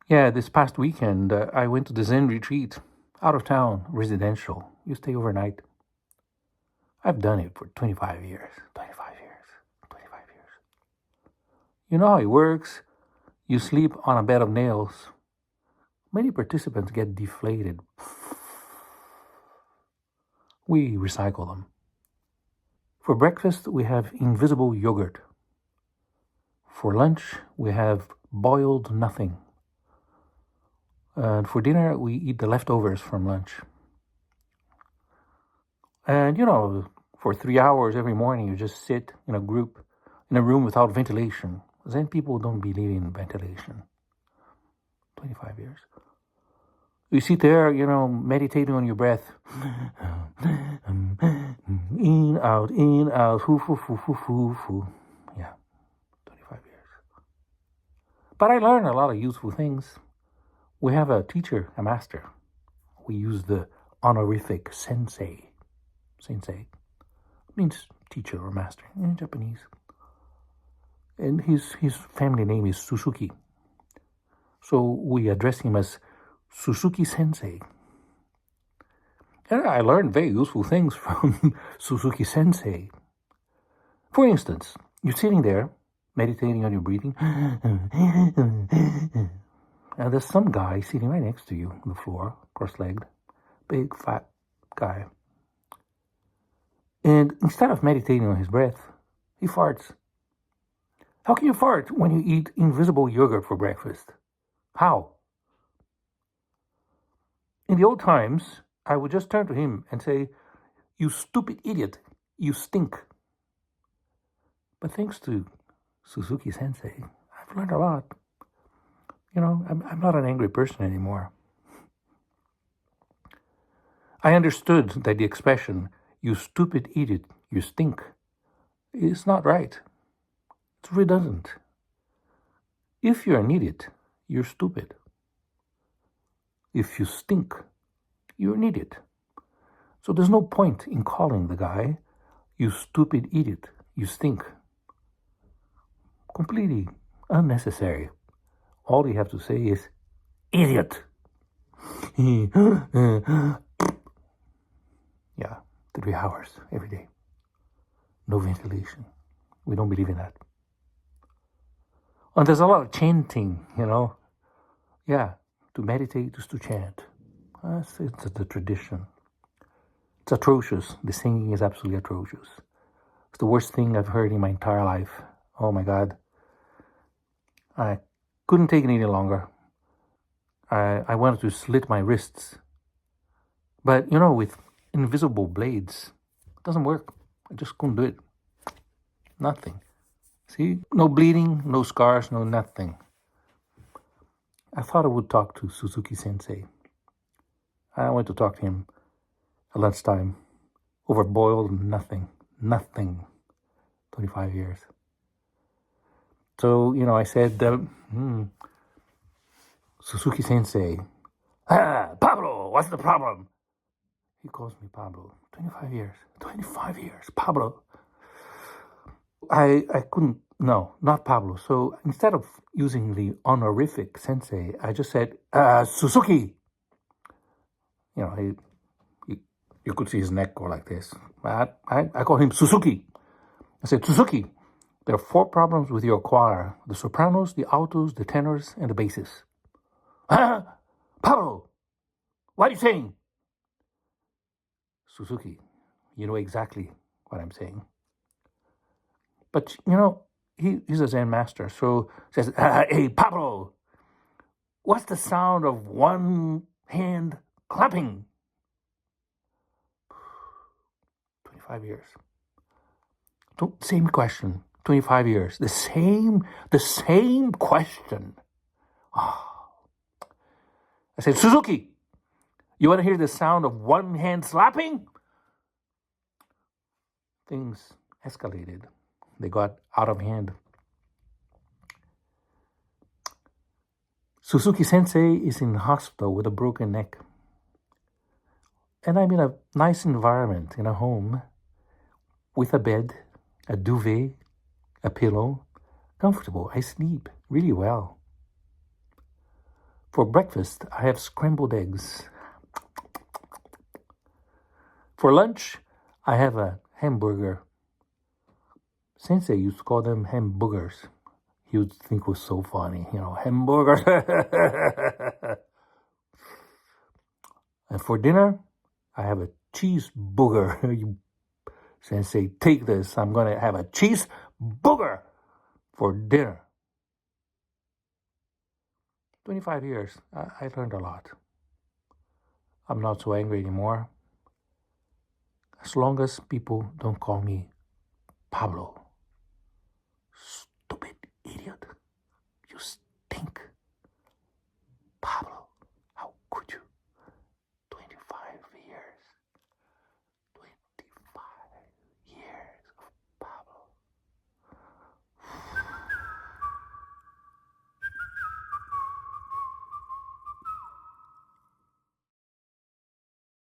Yeah, this past weekend, I went to the Zen retreat, out of town, residential. You stay overnight. I've done it for 25 years. 25 years. 25 years. You know how it works. You sleep on a bed of nails. Many participants get deflated. We recycle them. For breakfast, we have invisible yogurt. For lunch, we have boiled nothing. And for dinner, we eat the leftovers from lunch. And for 3 hours every morning, you just sit in a group in a room without ventilation. Zen people don't believe in ventilation. 25 years. You sit there, meditating on your breath. In, out, hoo, hoo, hoo, hoo, hoo, hoo. Yeah, 25 years. But I learned a lot of useful things. We have a teacher, a master. We use the honorific sensei. Sensei means teacher or master in Japanese. And his family name is Suzuki. So we address him as Suzuki Sensei. And I learned very useful things from Suzuki Sensei. For instance, you're sitting there, meditating on your breathing, and there's some guy sitting right next to you on the floor, cross-legged, big, fat guy. And instead of meditating on his breath, he farts. How can you fart when you eat invisible yogurt for breakfast? How? In the old times, I would just turn to him and say, "You stupid idiot, you stink." But thanks to Suzuki Sensei, I've learned a lot. I'm not an angry person anymore. I understood that the expression, "you stupid idiot, you stink," is not right. It's redundant. If you're an idiot, you're stupid. If you stink, you're an idiot. So there's no point in calling the guy, "You stupid idiot, you stink." Completely unnecessary. All you have to say is, "Idiot." Yeah, 3 hours every day. No ventilation. We don't believe in that. And there's a lot of chanting, Yeah, to meditate is to chant. It's the tradition. It's atrocious. The singing is absolutely atrocious. It's the worst thing I've heard in my entire life. Oh my God. I couldn't take it any longer. I wanted to slit my wrists. But, with invisible blades, it doesn't work. I just couldn't do it. Nothing. See? No bleeding, no scars, no nothing. I thought I would talk to Suzuki Sensei. I went to talk to him at lunchtime over boiled nothing. Nothing. 25 years. So, I said, Suzuki Sensei, Pablo, what's the problem? He calls me Pablo. 25 years. 25 years. Pablo. I couldn't, no, not Pablo. So instead of using the honorific sensei, I just said, Suzuki. You could see his neck go like this. But I call him Suzuki. I said, Suzuki, there are 4 problems with your choir: the sopranos, the altos, the tenors, and the basses. Pablo, what are you saying? Suzuki, you know exactly what I'm saying. But, he's a Zen master, so he says, hey, Pablo, what's the sound of one hand clapping? 25 years. Same question, 25 years. The same question. Oh. I said, Suzuki, you want to hear the sound of one hand slapping? Things escalated. They got out of hand. Suzuki Sensei is in the hospital with a broken neck. And I'm in a nice environment, in a home, with a bed, a duvet, a pillow, comfortable. I sleep really well. For breakfast, I have scrambled eggs. For lunch, I have a hamburger. Sensei used to call them hamburgers. He would think it was so funny, hamburgers. And for dinner, I have a cheeseburger. Sensei, take this. I'm going to have a cheeseburger for dinner. 25 years, I learned a lot. I'm not so angry anymore. As long as people don't call me Pablo.